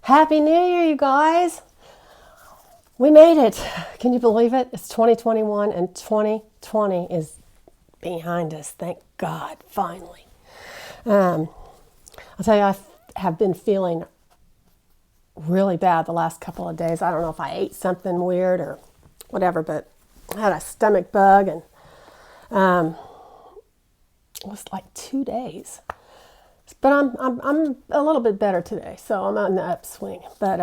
Happy New Year, you guys. We made it. Can you believe it? It's 2021 and 2020 is behind us. Thank God, finally. I'll tell you, I have been feeling really bad the last couple of days. I don't know if I ate something weird or whatever, but I had a stomach bug and it was like 2 days. But I'm a little bit better today, so I'm on the upswing. But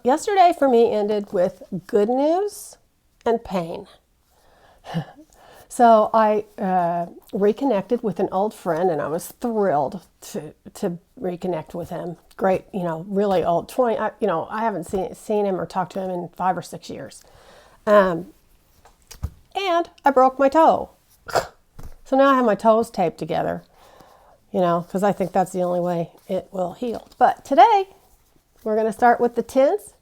yesterday for me ended with good news and pain. So I reconnected with an old friend, and I was thrilled to reconnect with him. Great, really old. I haven't seen him or talked to him in 5 or 6 years. And I broke my toe. So now I have my toes taped together, because I think that's the only way it will heal. But today, we're going to start with the tens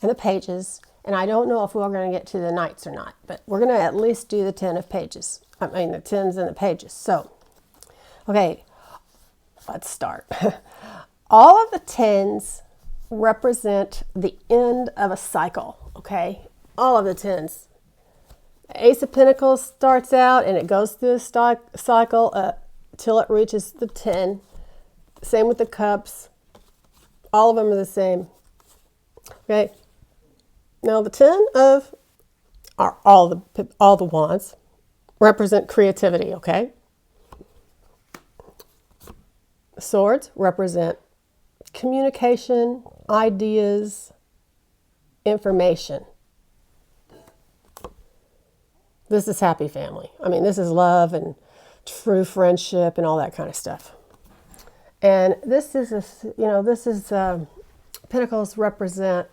and the pages. And I don't know if we're going to get to the nights or not, but we're going to at least do the 10 of pages. The tens and the pages. So, okay, let's start. All of the tens represent the end of a cycle, okay? All of the tens. Ace of Pentacles starts out and it goes through a cycle till it reaches the 10. Same with the cups. All of them are the same. Okay. Now the 10 of are all the wands represent creativity, okay? Swords represent communication, ideas, information. This is happy family. This is love and true friendship and all that kind of stuff. And Pentacles represent,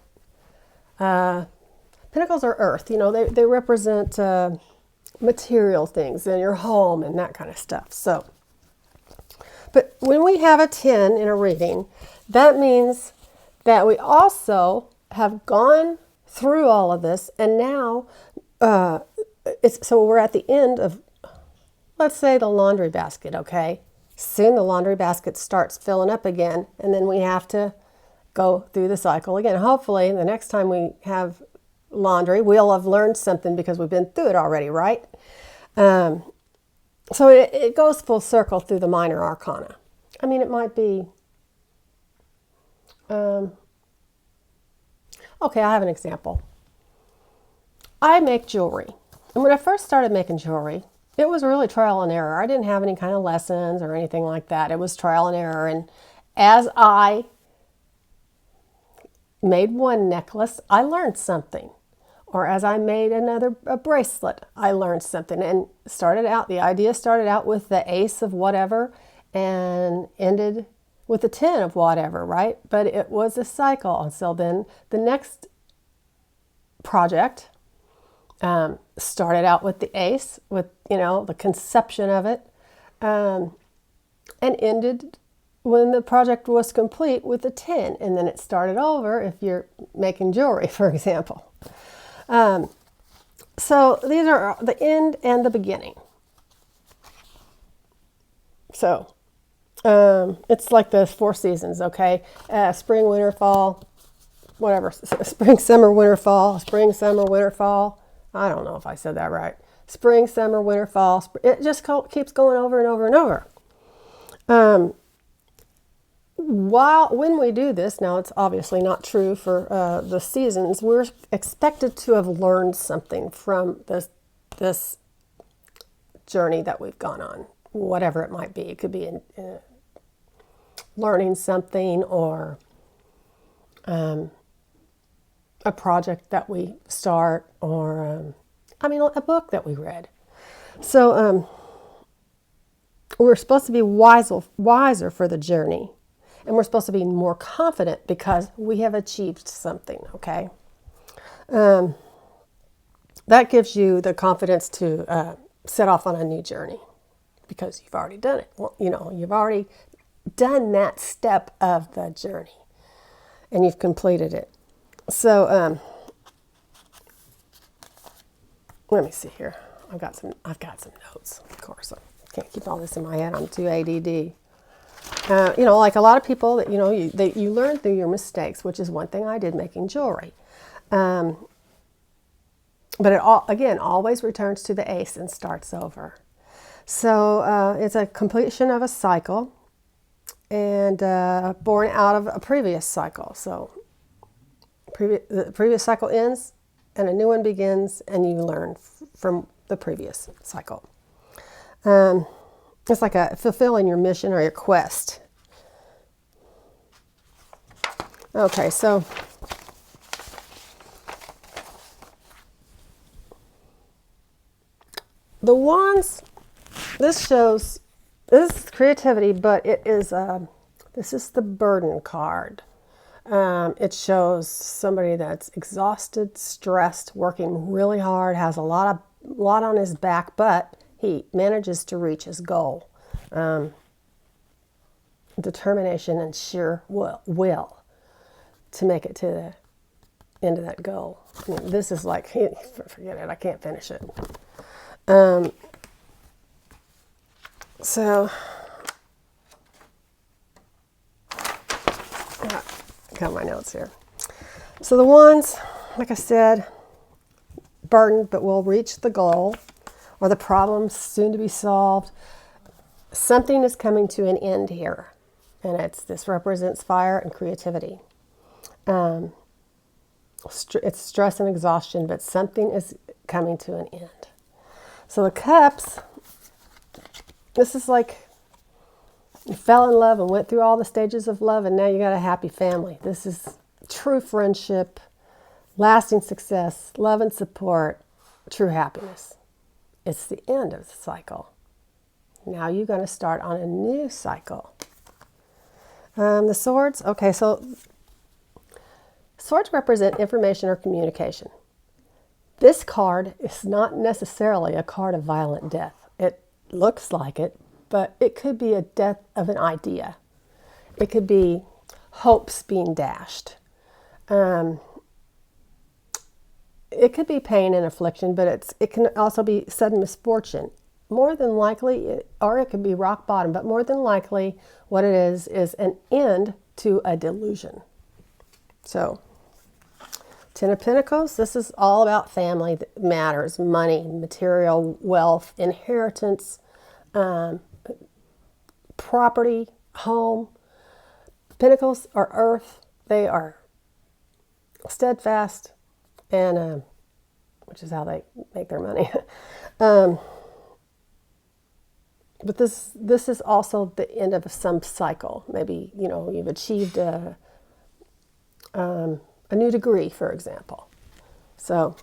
Pentacles are earth, they represent material things in your home and that kind of stuff. So, but when we have a 10 in a reading, that means that we also have gone through all of this, and now so we're at the end of, let's say, the laundry basket, okay? Soon the laundry basket starts filling up again, and then we have to go through the cycle again. Hopefully, the next time we have laundry, we'll have learned something because we've been through it already, right? So it goes full circle through the minor arcana. It might be... okay, I have an example. I make jewelry. And when I first started making jewelry, it was really trial and error. I didn't have any kind of lessons or anything like that. It was trial and error. And as I made one necklace, I learned something. Or as I made a bracelet, I learned something. And the idea started out with the ace of whatever and ended with the 10 of whatever, right? But it was a cycle. And so then the next project started out with the ace, with, the conception of it, and ended when the project was complete with the 10. And then it started over if you're making jewelry, for example. So these are the end and the beginning. So it's like the 4 seasons, okay? Spring, winter, fall, whatever. Spring, summer, winter, fall. Spring, summer, winter, fall. I don't know if I said that right. Spring, summer, winter, fall. It just keeps going over and over and over. When we do this, now it's obviously not true for the seasons, we're expected to have learned something from this journey that we've gone on, whatever it might be. It could be learning something or a project that we start or, a book that we read. So we're supposed to be wiser for the journey. And we're supposed to be more confident because we have achieved something, okay? That gives you the confidence to set off on a new journey because you've already done it. Well, you've already done that step of the journey and you've completed it. So let me see here. I've got some notes, of course. I can't keep all this in my head. I'm too ADD. Like a lot of people that, that you learn through your mistakes, which is one thing I did making jewelry. But it again always returns to the ace and starts over. So it's a completion of a cycle and born out of a previous cycle. So the previous cycle ends and a new one begins, and you learn from the previous cycle. It's like fulfilling your mission or your quest. Okay, so the wands, this shows, this is creativity, but it is, this is the burden card. It shows somebody that's exhausted, stressed, working really hard, has a lot on his back, but he manages to reach his goal. Determination and sheer will to make it to the end of that goal. I mean, this is like, forget it, I can't finish it. So, got my notes here. So the wands, like I said, burdened, but will reach the goal, or the problems soon to be solved. Something is coming to an end here, and this represents fire and creativity. It's stress and exhaustion, but something is coming to an end. So the cups, this is like you fell in love and went through all the stages of love, and now you got a happy family. This is true friendship, lasting success, love and support, true happiness. It's the end of the cycle. Now you're going to start on a new cycle. The swords, okay, so swords represent information or communication. This card is not necessarily a card of violent death. It looks like it, but it could be a death of an idea. It could be hopes being dashed. It could be pain and affliction, but it can also be sudden misfortune. More than likely, or it could be rock bottom, but more than likely what it is an end to a delusion. So, Ten of Pentacles, this is all about family matters, money, material wealth, inheritance, property, home. Pentacles are earth. They are steadfast, and which is how they make their money. But this is also the end of some cycle. Maybe, you've achieved a new degree, for example. So,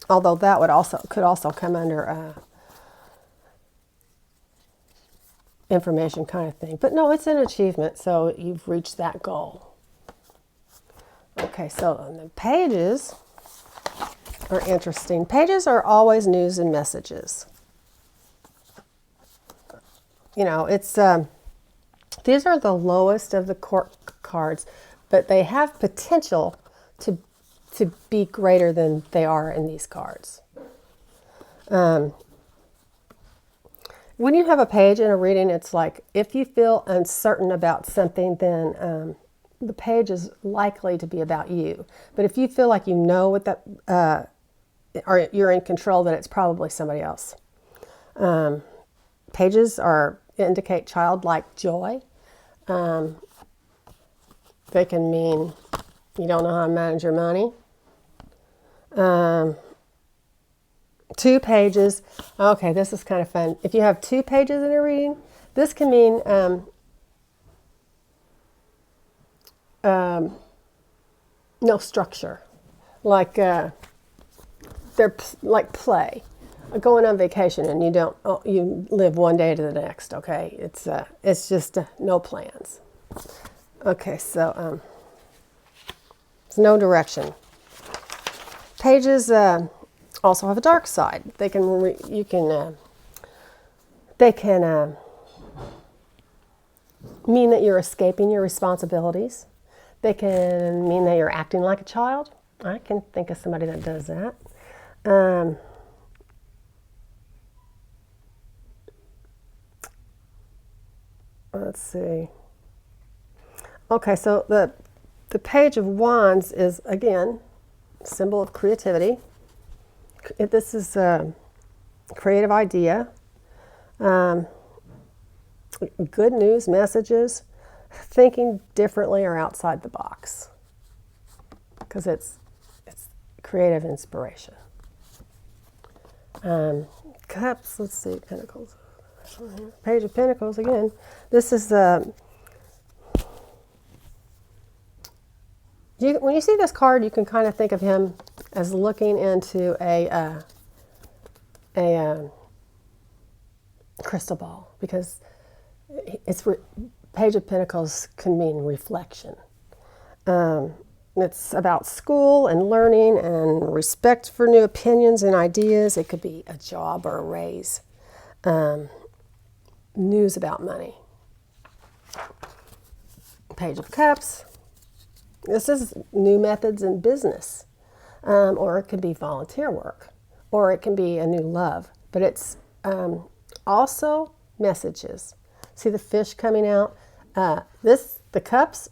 although that could also come under information kind of thing. But no, it's an achievement, so you've reached that goal. Okay, so the pages are interesting. Pages are always news and messages. It's these are the lowest of the court cards, but they have potential to be greater than they are in these cards. When you have a page in a reading, it's like if you feel uncertain about something, then the page is likely to be about you. But if you feel like you know what that, or you're in control, then it's probably somebody else. Pages indicate childlike joy. They can mean you don't know how to manage your money. 2 pages. Okay, this is kind of fun. If you have 2 pages in a reading, this can mean no structure. Like they're like play. Going on vacation and you live one day to the next. Okay, it's just no plans. Okay, so it's no direction. Pages also have a dark side. They can mean that you're escaping your responsibilities. They can mean that you're acting like a child. I can think of somebody that does that. let's see. Okay, so the Page of Wands is, again, symbol of creativity. This is a creative idea. Good news, messages, thinking differently or outside the box. Because it's creative inspiration. Cups, let's see, Pentacles. Page of Pentacles, again. This is when you see this card, you can kind of think of him as looking into a crystal ball, because Page of Pentacles can mean reflection. It's about school and learning and respect for new opinions and ideas. It could be a job or a raise. News about money. Page of Cups. This is new methods in business. Or it could be volunteer work. Or it can be a new love. But it's also messages. See the fish coming out? The cups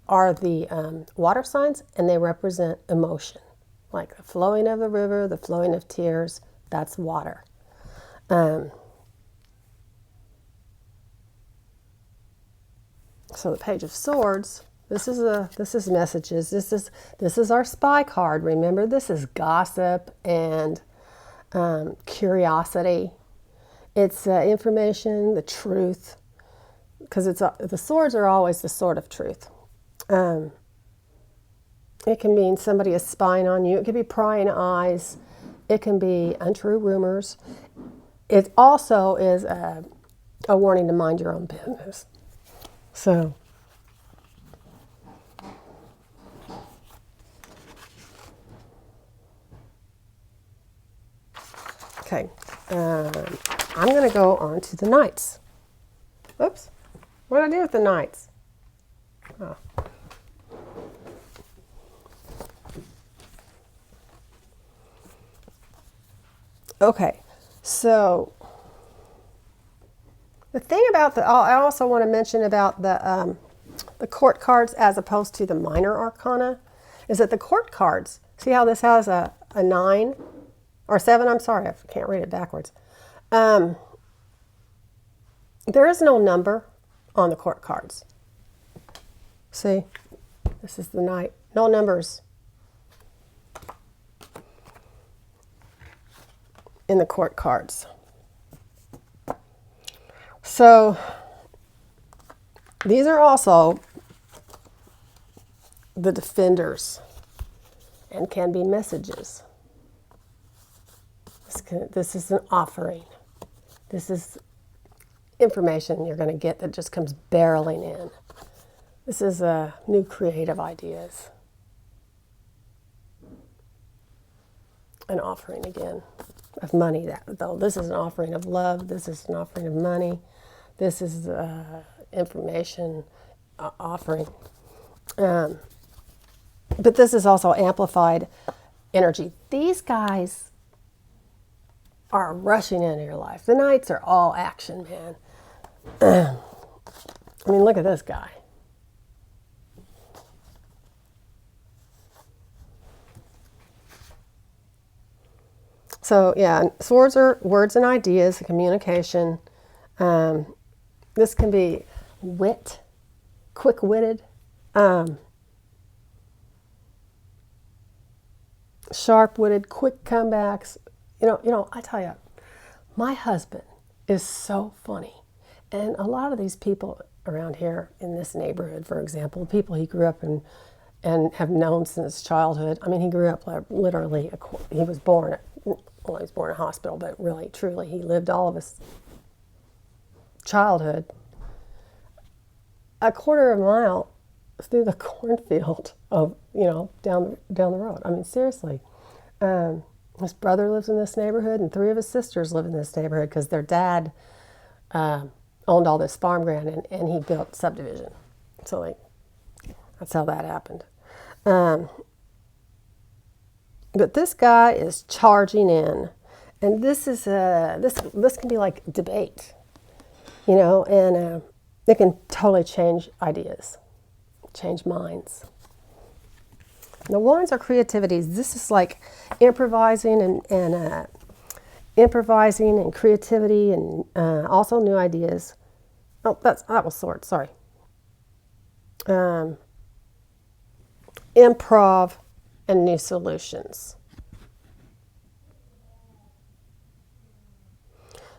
are the water signs, and they represent emotion. Like the flowing of the river, the flowing of tears, that's water. So the Page of Swords, this is messages. This is our spy card. Remember, this is gossip and curiosity. It's information, the truth, because the swords are always the sword of truth. It can mean somebody is spying on you. It could be prying eyes. It can be untrue rumors. It also is a warning to mind your own business. So, okay, I'm going to go on to the Knights. Oops, what did I do with the Knights? Oh. Okay, so the thing about I also want to mention about the court cards as opposed to the minor arcana is that the court cards, see how this has a 9 or 7? I'm sorry, I can't read it backwards. There is no number on the court cards. See, this is the Knight. No numbers in the court cards. So these are also the defenders and can be messages. This is an offering. This is information you're going to get that just comes barreling in. This is new creative ideas. An offering again of money. This is an offering of love. This is an offering of money. This is information offering. But this is also amplified energy. These guys are rushing into your life. The Knights are all action, man. I mean, look at this guy. So yeah, swords are words and ideas, communication. This can be wit, quick-witted, sharp-witted, quick comebacks. You know, I tell you, my husband is so funny. And a lot of these people around here in this neighborhood, for example, people he grew up in and have known since childhood. I mean, he grew up literally, he was born in a hospital, but really, truly, he lived all of his childhood a quarter of a mile through the cornfield of, down the road. I mean, seriously. His brother lives in this neighborhood, and 3 of his sisters live in this neighborhood because their dad owned all this farm ground, and he built subdivision. So, that's how that happened. But this guy is charging in, and this is this can be like debate, and It can totally change ideas, change minds. The wands are creativities. This is like improvising and improvising and creativity and also new ideas. Oh, that was swords. Sorry. Improv and new solutions.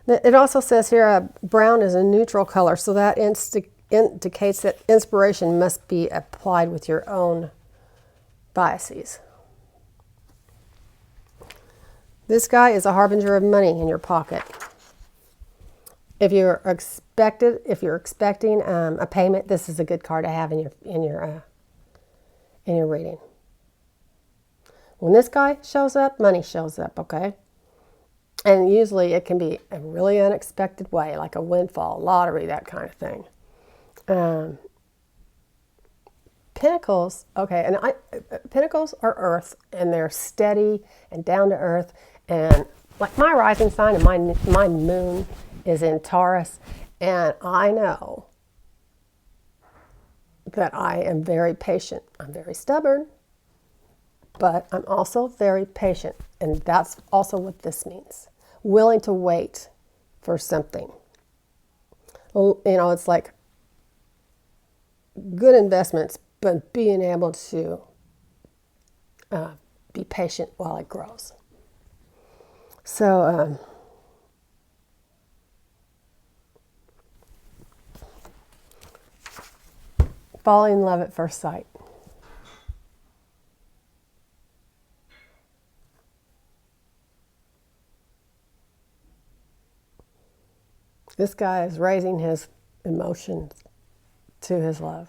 It also says here brown is a neutral color, so that indicates that inspiration must be applied with your own biases. This guy is a harbinger of money in your pocket. If you're expecting a payment, this is a good card to have in your reading. When this guy shows up, money shows up, okay? And usually it can be a really unexpected way, like a windfall, lottery, that kind of thing. Pentacles, okay, and Pentacles are earth, and they're steady and down to earth. And like my rising sign and my moon is in Taurus, and I know that I am very patient. I'm very stubborn, but I'm also very patient, and that's also what this means. Willing to wait for something. You know, it's like good investments, but being able to be patient while it grows. So, falling in love at first sight. This guy is raising his emotions to his love.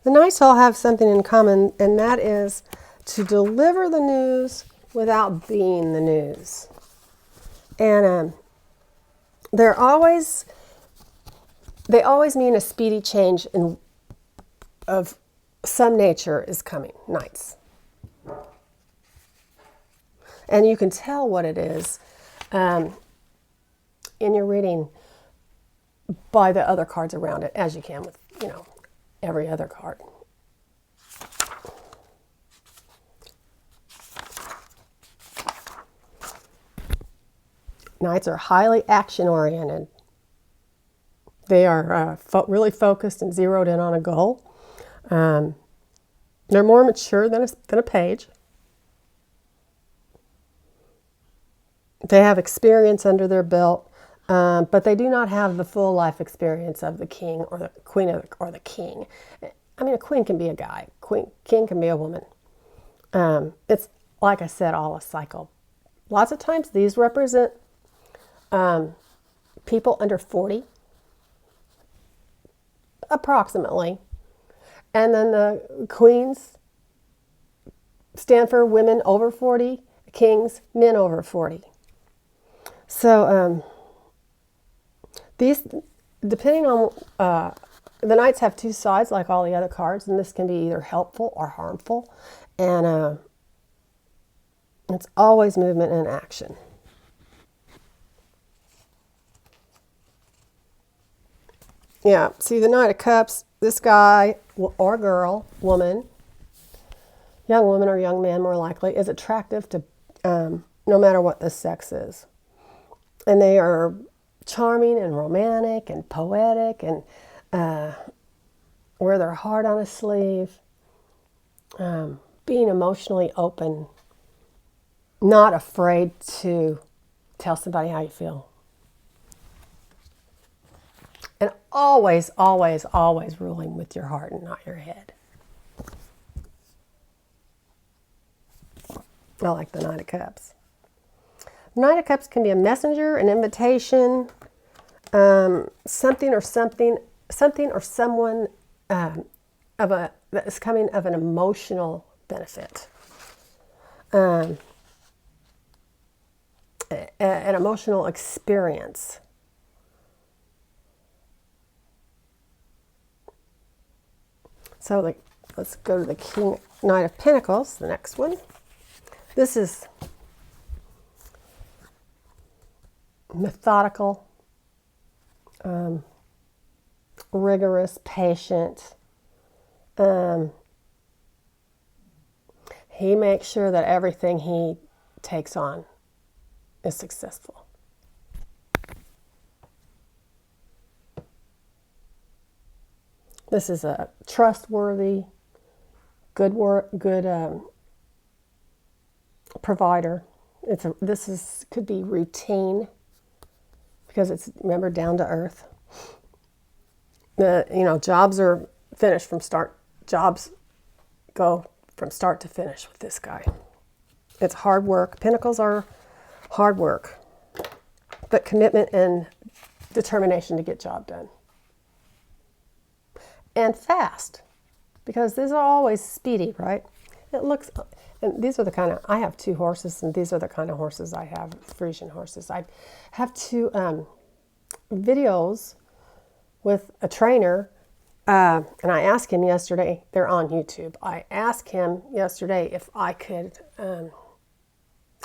The Knights all have something in common, and that is to deliver the news without being the news. And they always mean a speedy change of some nature is coming, Knights. And you can tell what it is in your reading by the other cards around it, as you can with, you know, every other card. Knights are highly action-oriented. They are really focused and zeroed in on a goal. They're more mature than a page. They have experience under their belt, but they do not have the full life experience of the king or the queen or the king. I mean, a queen can be a guy. King can be a woman. It's, like I said, all a cycle. Lots of times these represent people under 40, approximately. And then the queens stand for women over 40, kings, men over 40. So these, depending on, the Knights have two sides like all the other cards, and this can be either helpful or harmful. And it's always movement and action. Yeah, see the Knight of Cups, this guy or girl, woman, young woman or young man more likely, is attractive to no matter what the sex is. And they are charming and romantic and poetic and wear their heart on a sleeve, being emotionally open, not afraid to tell somebody how you feel. And always, always, always ruling with your heart and not your head. I like the Knight of Cups. The Knight of Cups can be a messenger, an invitation, something or someone that is coming of an emotional benefit, an emotional experience. So let's go to the Knight of Pentacles, the next one. This is methodical, rigorous, patient. He makes sure that everything he takes on is successful. This is a trustworthy, good provider. Could be routine because it's, remember, down to earth. Jobs are finished from start. Jobs go from start to finish with this guy. It's hard work. Pentacles are hard work, but commitment and determination to get job done. And fast, because these are always speedy, right? It looks, and these are the kind of, I have 2 horses, and these are the kind of horses I have, Frisian horses. I have 2 videos with a trainer, and I asked him yesterday, they're on YouTube. I asked him yesterday if I could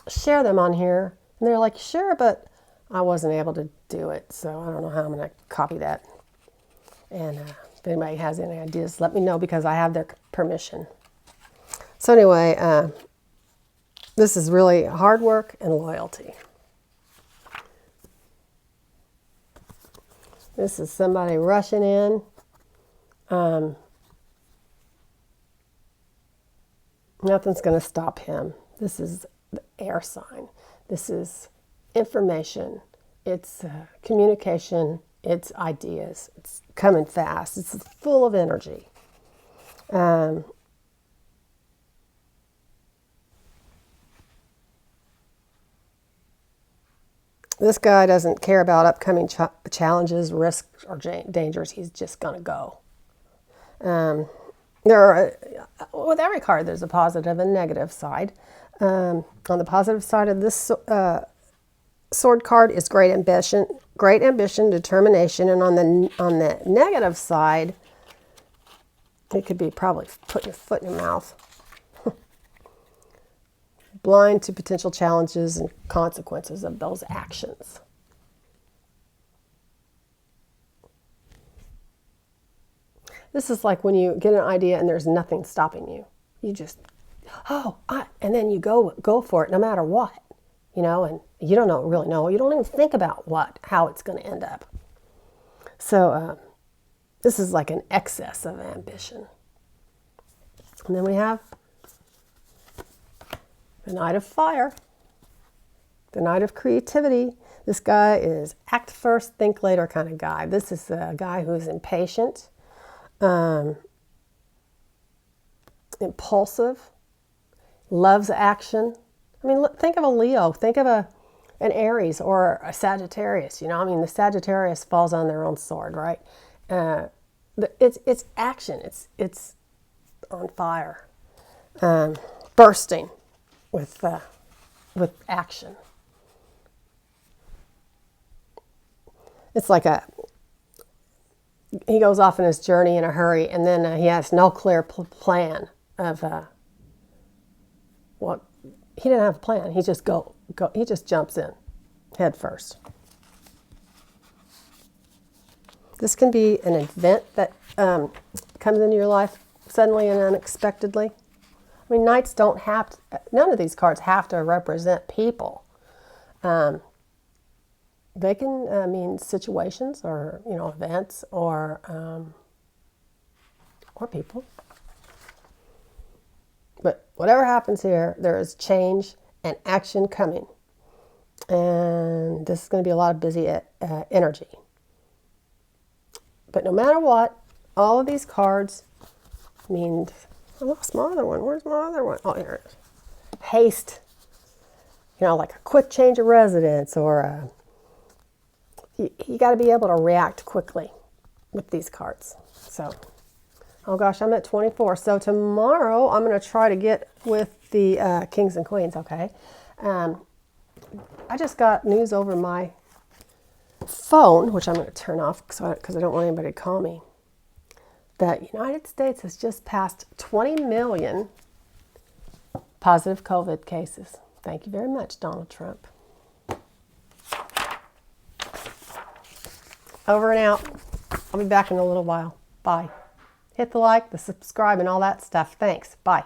share them on here, and they're like, sure, but I wasn't able to do it, so I don't know how I'm going to copy that. And if anybody has any ideas, let me know, because I have their permission. So anyway, this is really hard work and loyalty. This is somebody rushing in. Nothing's going to stop him. This is the air sign. This is information. It's communication. It's ideas. It's coming fast. It's full of energy. This guy doesn't care about upcoming challenges, risks, or dangers. He's just going to go. With every card, there's a positive and negative side. On the positive side of this sword card is great ambition, determination, and on the negative side, it could be probably putting your foot in your mouth. Blind to potential challenges and consequences of those actions. This is like when you get an idea and there's nothing stopping you. You just, and then you go for it no matter what, and you don't really know. You don't even think about how it's going to end up. So this is like an excess of ambition. And then we have the Knight of Fire, the Knight of Creativity. This guy is act first, think later kind of guy. This is a guy who is impatient, impulsive, loves action. I mean, think of a Leo. Think of an Aries or a Sagittarius. The Sagittarius falls on their own sword, right? It's action. It's on fire, bursting with action. It's like he goes off on his journey in a hurry, and then he has no clear plan of he didn't have a plan. He just he just jumps in head first. This can be an event that comes into your life suddenly and unexpectedly. I mean, knights don't have to, none of these cards have to represent people. They can mean situations or, events or people. But whatever happens here, there is change and action coming. And this is going to be a lot of busy energy. But no matter what, all of these cards mean, I lost my other one. Where's my other one? Oh, here it is. Haste. Like a quick change of residence, or you got to be able to react quickly with these cards. So, oh gosh, I'm at 24. So tomorrow I'm going to try to get with the kings and queens, okay? I just got news over my phone, which I'm going to turn off because I don't want anybody to call me, that the United States has just passed 20 million positive COVID cases. Thank you very much, Donald Trump. Over and out. I'll be back in a little while. Bye. Hit the like, the subscribe, and all that stuff. Thanks. Bye.